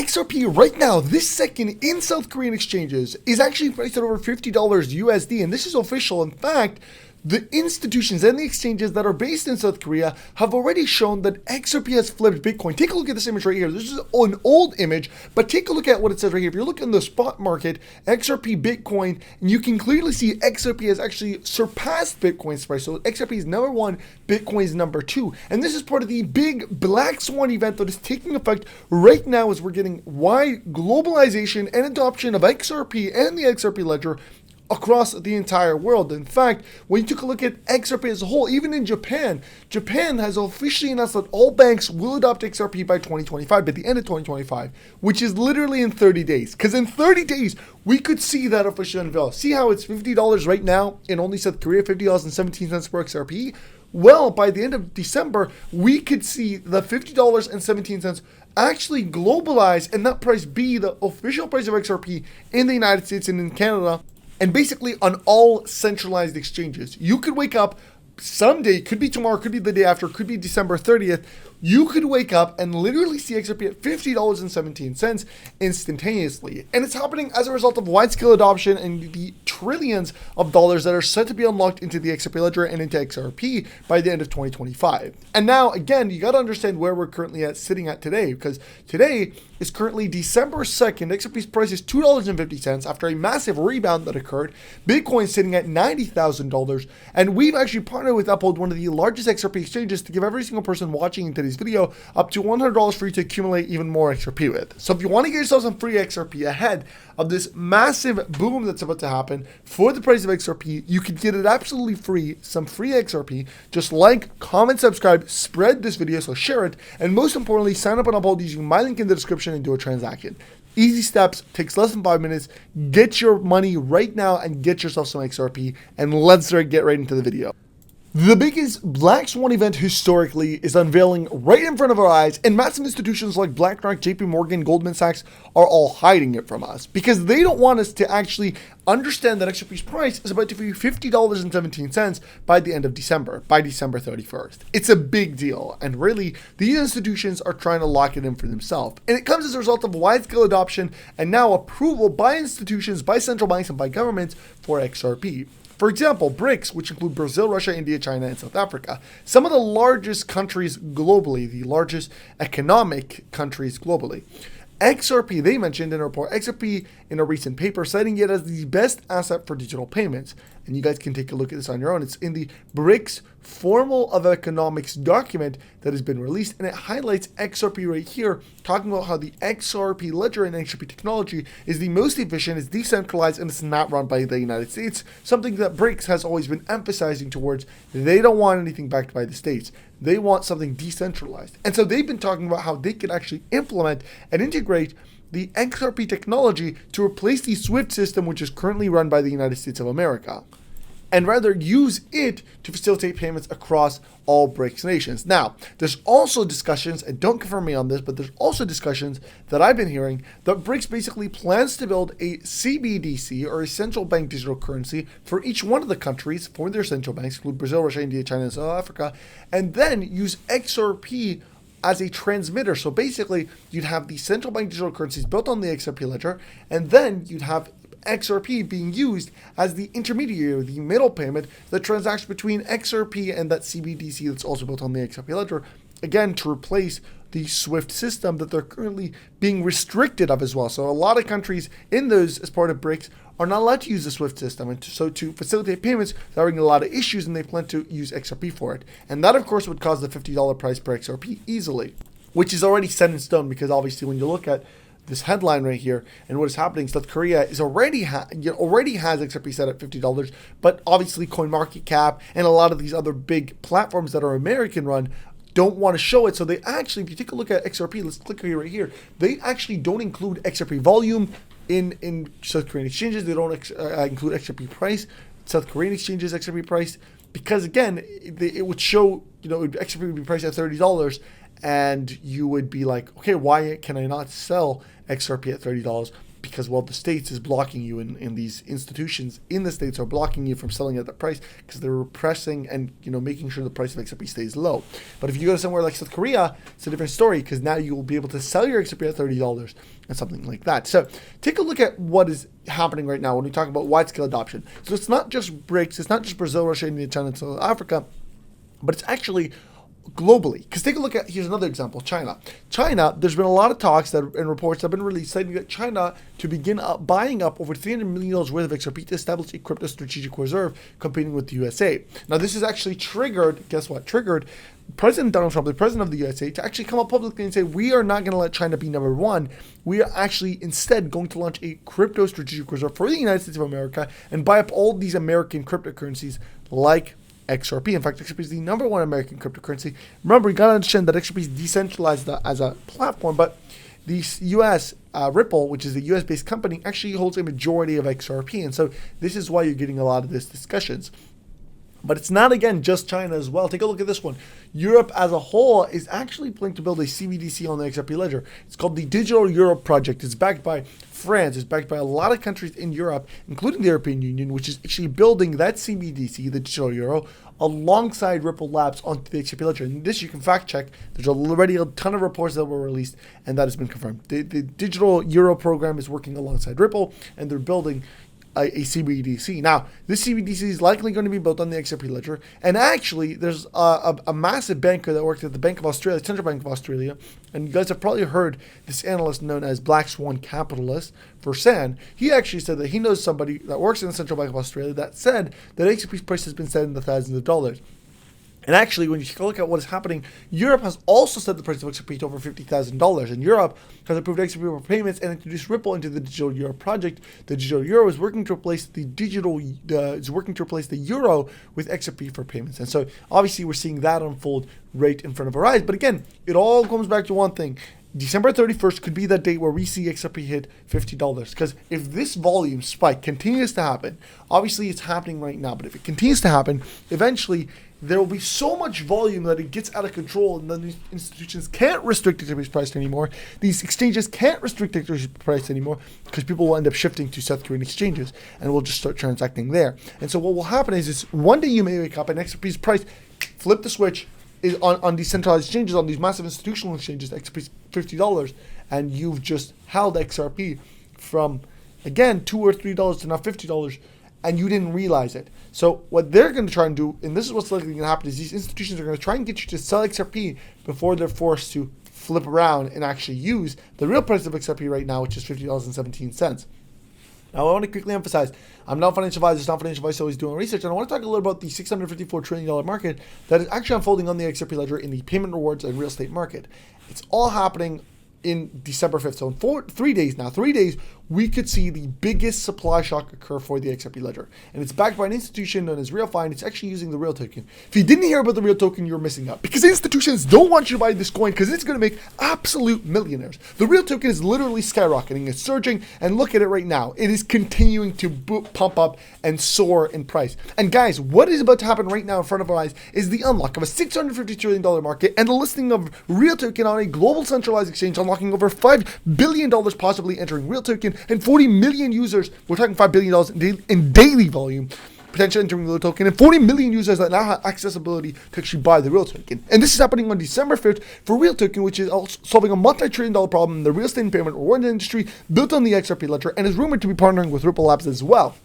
XRP right now, this second in South Korean exchanges, is actually priced at over $50 USD, and this is official. In fact, the institutions and the exchanges that are based in South Korea have already shown that XRP has flipped Bitcoin. Take a look at this image right here. This is an old image, but take a look at what it says right here. If you look in the spot market, XRP Bitcoin, and you can clearly see XRP has actually surpassed Bitcoin's price. So XRP is number one, Bitcoin is number two. And this is part of the big black swan event that is taking effect right now as we're getting wide globalization and adoption of XRP and the XRP ledger across the entire world. In fact, when you took a look at XRP as a whole, even in Japan has officially announced that all banks will adopt XRP by 2025, by the end of 2025, which is literally in 30 days. Because in 30 days, we could see that officially unveil. See how it's $50 right now in only South Korea, $50.17 per XRP? Well, by the end of December, we could see the $50.17 actually globalize and that price be the official price of XRP in the United States and in Canada, and basically on all centralized exchanges. You could wake up someday, could be tomorrow, could be the day after, could be December 30th, you could wake up and literally see XRP at $50.17 instantaneously. And it's happening as a result of wide-scale adoption and the trillions of dollars that are set to be unlocked into the XRP ledger and into XRP by the end of 2025. And now, again, you got to understand where we're currently sitting at today, because today is currently December 2nd. XRP's price is $2.50 after a massive rebound that occurred. Bitcoin sitting at $90,000. And we've actually partnered with Uphold, one of the largest XRP exchanges, to give every single person watching in today's video up to $100 for you to accumulate even more XRP with. So if you want to get yourself some free XRP ahead of this massive boom that's about to happen for the price of XRP, you can get it absolutely free, some free XRP. Just like, comment, subscribe, spread this video, so share it, and most importantly, sign up on Uphold using my link in the description and do a transaction. Easy steps, takes less than 5 minutes. Get your money right now and get yourself some XRP, and let's get right into the video. The biggest black swan event historically is unveiling right in front of our eyes, and massive institutions like BlackRock, JP Morgan, Goldman Sachs are all hiding it from us because they don't want us to actually understand that XRP's price is about to be $50.17 by the end of December, by December 31st. It's a big deal, and really, these institutions are trying to lock it in for themselves. And it comes as a result of wide-scale adoption and now approval by institutions, by central banks, and by governments for XRP. For example, BRICS, which include Brazil, Russia, India, China, and South Africa, some of the largest countries globally, the largest economic countries globally. XRP, they mentioned in a report, XRP in a recent paper, citing it as the best asset for digital payments. And you guys can take a look at this on your own. It's in the BRICS Formal of Economics document that has been released, and it highlights XRP right here, talking about how the XRP ledger and XRP technology is the most efficient, it's decentralized, and it's not run by the United States, something that BRICS has always been emphasizing towards. They don't want anything backed by the states. They want something decentralized. And so they've been talking about how they could actually implement and integrate the XRP technology to replace the SWIFT system, which is currently run by the United States of America, and rather use it to facilitate payments across all BRICS nations. Now, there's also discussions, and don't confirm me on this, but there's also discussions that I've been hearing that BRICS basically plans to build a CBDC, or a central bank digital currency, for each one of the countries, for their central banks, include Brazil, Russia, India, China, and South Africa, and then use XRP as a transmitter. So basically, you'd have the central bank digital currencies built on the XRP ledger, and then you'd have XRP being used as the intermediary, the middle payment that transacts between XRP and that CBDC that's also built on the XRP ledger, again, to replace the SWIFT system that they're currently being restricted of as well. So a lot of countries in those, as part of BRICS, are not allowed to use the SWIFT system. And so to facilitate payments, they're having a lot of issues, and they plan to use XRP for it. And that, of course, would cause the $50 price per XRP easily, which is already set in stone, because obviously when you look at this headline right here and what is happening, South Korea is already has XRP set at $50, but obviously CoinMarketCap and a lot of these other big platforms that are American run don't want to show it. So they actually, if you take a look at XRP, let's click here right here, they actually don't include XRP volume in South Korean exchanges. They don't include XRP price, South Korean exchanges XRP price, because again, it would show, XRP would be priced at $30, and you would be like, okay, why can I not sell XRP at $30? because, well, the States is blocking you, and these institutions in the States are blocking you from selling at that price because they're repressing and, making sure the price of XRP stays low. But if you go to somewhere like South Korea, it's a different story, because now you will be able to sell your XRP at $30 and something like that. So take a look at what is happening right now when we talk about wide-scale adoption. So it's not just BRICS, it's not just Brazil, Russia, India, China, and South Africa, but it's actually globally. Because take a look at, here's another example, China. China, there's been a lot of talks and reports that have been released citing that China to begin buying up over $300 million worth of XRP to establish a crypto strategic reserve competing with the USA. Now this is actually triggered, guess what, triggered President Donald Trump, the president of the USA, to actually come up publicly and say, we are not going to let China be number one. We are actually instead going to launch a crypto strategic reserve for the United States of America and buy up all these American cryptocurrencies like XRP. In fact, XRP is the number one American cryptocurrency. Remember, you gotta understand that XRP is decentralized as a platform, but the US Ripple, which is a US-based company, actually holds a majority of XRP, and so this is why you're getting a lot of these discussions. But it's not, again, just China as well. Take a look at this one. Europe as a whole is actually planning to build a CBDC on the XRP ledger. It's called the Digital Euro Project. It's backed by France. It's backed by a lot of countries in Europe, including the European Union, which is actually building that CBDC, the Digital Euro, alongside Ripple Labs onto the XRP ledger. And this you can fact check. There's already a ton of reports that were released, and that has been confirmed. The Digital Euro program is working alongside Ripple, and they're building a CBDC. Now, this CBDC is likely going to be built on the XRP ledger, and actually, there's a massive banker that worked at the Bank of Australia, Central Bank of Australia, and you guys have probably heard this analyst known as Black Swan Capitalist for SAN. He actually said that he knows somebody that works in the Central Bank of Australia that said that XRP's price has been set in the thousands of dollars. And actually, when you take a look at what is happening, Europe has also set the price of XRP to over $50,000. And Europe has approved XRP for payments and introduced Ripple into the Digital Euro project. The Digital Euro is working to replace the euro with XRP for payments. And so, obviously, we're seeing that unfold right in front of our eyes. But again, it all comes back to one thing. December 31st could be that date where we see XRP hit $50. Because if this volume spike continues to happen, obviously it's happening right now, but if it continues to happen, eventually there will be so much volume that it gets out of control, and then these institutions can't restrict XRP's price anymore. These exchanges can't restrict XRP's price anymore because people will end up shifting to South Korean exchanges, and we'll just start transacting there. And so what will happen is one day you may wake up and XRP's price flip the switch on decentralized exchanges, on these massive institutional exchanges, XRP's $50, and you've just held XRP from, again, $2 or $3 to now $50, and you didn't realize it. So what they're going to try and do, and this is what's likely going to happen, is these institutions are going to try and get you to sell XRP before they're forced to flip around and actually use the real price of XRP right now, which is $50.17. Now, I want to quickly emphasize, I'm not a financial advisor, it's not financial advice, always doing research, and I want to talk a little about the $654 trillion market that is actually unfolding on the XRP ledger in the payment rewards and real estate market. It's all happening in December 5th. So in 3 days, we could see the biggest supply shock occur for the XRP ledger. And it's backed by an institution known as RealFi, and it's actually using the Real token. If you didn't hear about the Real token, you're missing out. Because institutions don't want you to buy this coin because it's going to make absolute millionaires. The Real token is literally skyrocketing. It's surging, and look at it right now. It is continuing to pump up and soar in price. And guys, what is about to happen right now in front of our eyes is the unlock of a $650 trillion market and the listing of Real token on a global centralized exchange, unlocking over $5 billion possibly entering Real token, and 40 million users, we're talking $5 billion in daily volume, potentially entering the Real token, and 40 million users that now have accessibility to actually buy the Real token. And this is happening on December 5th for Real token, which is also solving a multi-trillion-dollar problem in the real estate and payment reward industry, built on the XRP ledger, and is rumored to be partnering with Ripple Labs as well.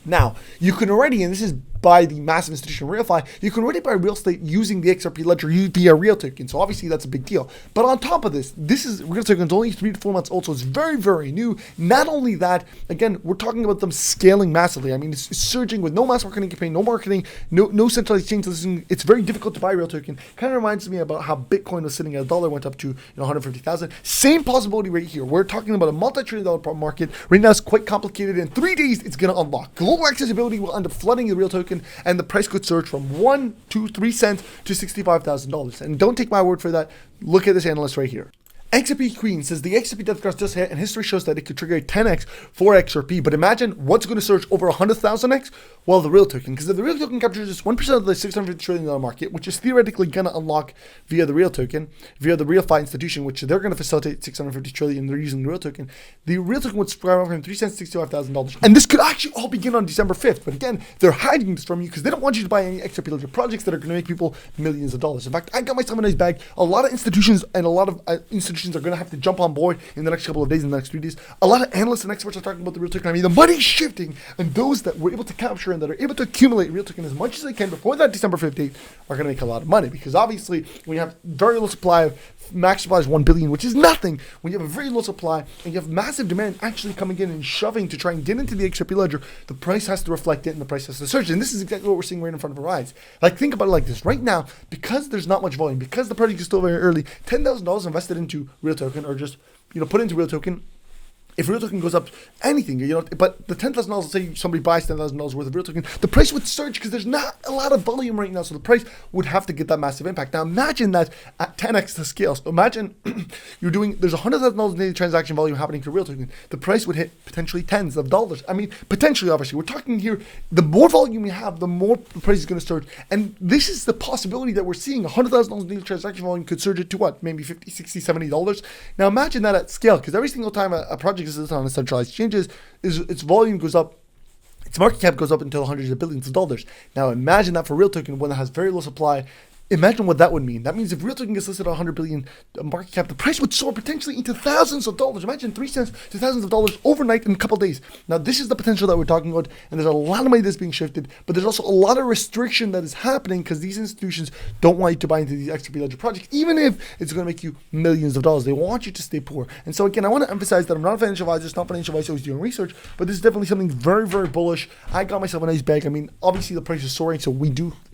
Now, you can already, and this is by the massive institution RealFi, you can already buy real estate using the XRP ledger via Real token. So obviously that's a big deal. But on top of this, Real token is only 3 to 4 months old, so it's very, very new. Not only that, again, we're talking about them scaling massively. I mean, it's surging with no mass marketing campaign, no marketing, no centralized exchange listing. It's very difficult to buy Real token. Kind of reminds me about how Bitcoin was sitting at $1, went up to 150,000. Same possibility right here. We're talking about a multi-trillion-dollar market. Right now it's quite complicated. In 3 days, it's going to unlock. Global accessibility will end up flooding the Real token, and the price could surge from 1 to 3 cents to $65,000. And don't take my word for that. Look at this analyst right here. XRP Queen says the XRP death cross just hit, and history shows that it could trigger a 10x for XRP. But imagine what's going to surge over 100,000x? Well, the real token, because if the real token captures just 1% of the $650 trillion market, which is theoretically going to unlock via the real token, via the real fi institution, which they're going to facilitate $650 trillion. They're using the real token would skyrocket from 3 cents to $65,000. And this could actually all begin on December 5th. But again, they're hiding this from you because they don't want you to buy any XRP ledger projects that are going to make people millions of dollars. In fact, I got myself a nice bag. A lot of institutions and a lot of institutions are going to have to jump on board in the next couple of days, in the next 3 days. A lot of analysts and experts are talking about the real token. I mean, the money's shifting, and those that were able to capture and that are able to accumulate real token as much as they can before that December 5th date are going to make a lot of money, because obviously when you have very little supply of max supply is 1 billion, which is nothing. When you have a very low supply and you have massive demand actually coming in and shoving to try and get into the XRP ledger, the price has to reflect it and the price has to surge. And this is exactly what we're seeing right in front of our eyes. Like, think about it like this. Right now, because there's not much volume, because the project is still very early, $10,000 invested into real token, or just, put into real token. If real token goes up anything, but the $10,000, let's say somebody buys $10,000 worth of real token, the price would surge because there's not a lot of volume right now. So the price would have to get that massive impact. Now imagine that at 10x the scale. So imagine there's $100,000 daily transaction volume happening to real token. The price would hit potentially tens of dollars. I mean, potentially, obviously. We're talking here, the more volume you have, the more the price is going to surge. And this is the possibility that we're seeing. $100,000 daily transaction volume could surge it to what? Maybe $50, $60, $70. Now imagine that at scale, because every single time a project is on a centralized exchanges, its volume goes up, its market cap goes up into the hundreds of billions of dollars. Now imagine that for real token, one that has very low supply. Imagine what that would mean. That means if real token gets listed at 100 billion market cap, the price would soar potentially into thousands of dollars. Imagine 3 cents to thousands of dollars overnight in a couple of days. Now, this is the potential that we're talking about, and there's a lot of money that's being shifted, but there's also a lot of restriction that is happening because these institutions don't want you to buy into these XRP ledger projects, even if it's going to make you millions of dollars. They want you to stay poor. And so again, I want to emphasize that I'm not a financial advisor, it's not financial advice, I was doing research, but this is definitely something very, very bullish. I got myself a nice bag. I mean, obviously the price is soaring, so a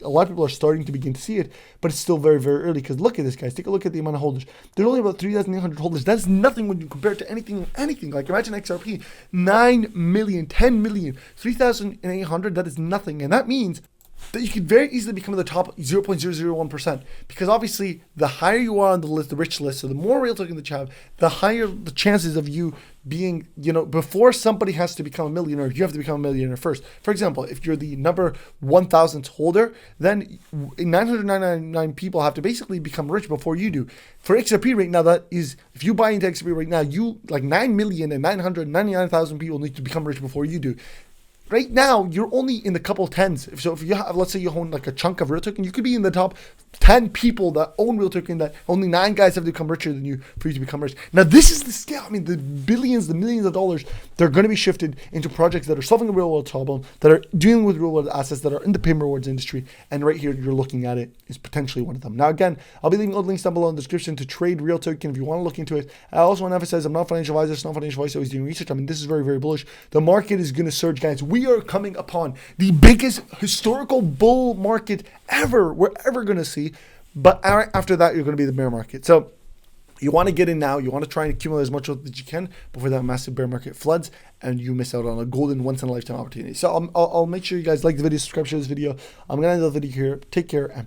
lot of people are starting to begin to see it, but it's still very, very early, because look at this, guys. Take a look at the amount of holders. There's only about 3,800 holders. That's nothing when you compare it to anything. Like, imagine XRP, 9 million, 10 million, 3,800. That is nothing. And that means that you could very easily become the top 0.001%, because obviously the higher you are on the list, the rich list, so the more real token that you have, the higher the chances of you being, before somebody has to become a millionaire, you have to become a millionaire first. For example, if you're the number 1,000th holder, then 999 people have to basically become rich before you do. For XRP right now, that is, if you buy into XRP right now, 9,999,000 people need to become rich before you do. Right now, you're only in the couple tens. So if you have, let's say you own like a chunk of real token, you could be in the top 10 people that own real token, that only 9 guys have to become richer than you for you to become rich. Now, this is the scale. I mean, the billions, the millions of dollars, they're going to be shifted into projects that are solving a real world problem, that are dealing with real world assets, that are in the payment rewards industry. And right here, you're looking at it is potentially one of them. Now, again, I'll be leaving all the links down below in the description to trade real token if you want to look into it. I also want to emphasize, I'm not a financial advisor, it's not financial advice, I was doing research. I mean, this is very, very bullish. The market is going to surge, guys. We are coming upon the biggest historical bull market ever we're ever going to see. But after that, you're going to be the bear market. So you want to get in now. You want to try and accumulate as much as you can before that massive bear market floods and you miss out on a golden once-in-a-lifetime opportunity. So I'll make sure you guys like the video, subscribe, share this video. I'm going to end the video here. Take care and